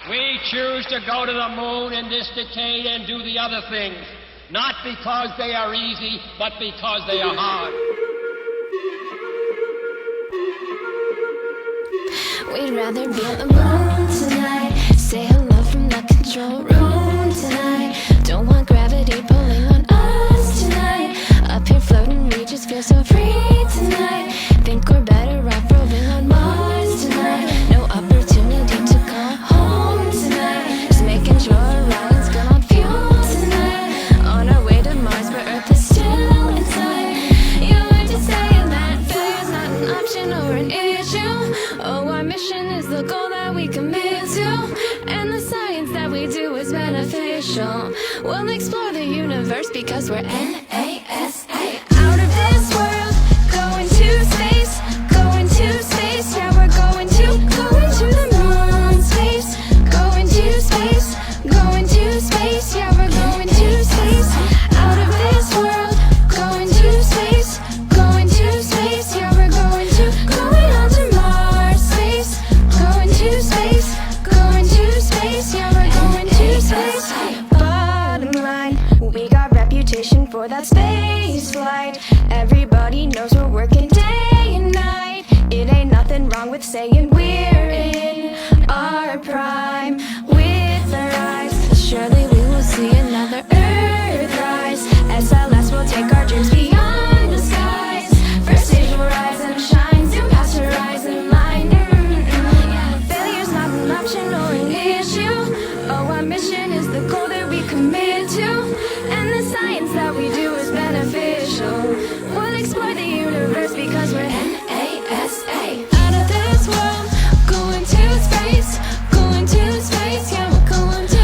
We choose to go to the moon in this decade and do the other things, not because they are easy, but because they are hard. We'd rather be on the moon tonight. Say hello from the control room tonight. Don't want gravity pulling on us tonight. Up here floating, we just feel so free tonight. Think we're better off roving on Mars tonight. No opportunity to call home tonight. Just making sure Orion's good on fuel tonight. On our way to Mars, but Earth is still inside. You were just saying that failure's not an option or an issue. Oh, our mission is the goal that we commit to, and the science that we do is beneficial. We'll explore the universe because we're NASA. Out of this world, going to space, going to space. Yeah, we're going to the moon. Space, going to space, going to space. Yeah, we're going to space. Out of this world, going to space, going to space. Yeah, we're going on to Mars. Space, going to space, going to space. Yeah, we're going to space. Bottom line, we got reputation for that space flight. Everybody knows we're working day and night. It ain't nothing wrong with saying we're in our prime. With our eyes, surely we will see another Earthrise. SLS will take our dreams beyond the skies. First stage will rise and shine, zoom past horizon line. Failure's not an option or an issue. Oh, our mission is the goal that we commit to, and the science that we do is beneficial. We'll explore the universe because we're NASA. Out of this world, going to space, going to space. Yeah, we're going to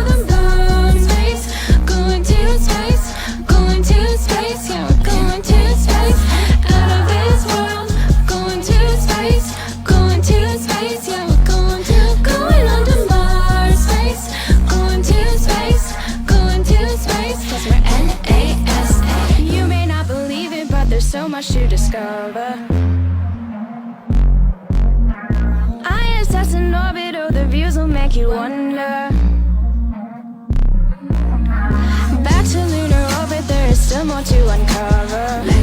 the moon. Space, going to space, going to space. Yeah, we're going to space. Out of this world, going to space, going to space. Yeah, we're going on to Mars. Space, going to space, going to space. 'Cause we're NASA. You may not believe it, but there's so much to discover. ISS in orbit, oh, the views will make you wonder. Back to lunar orbit, there is still more to uncover.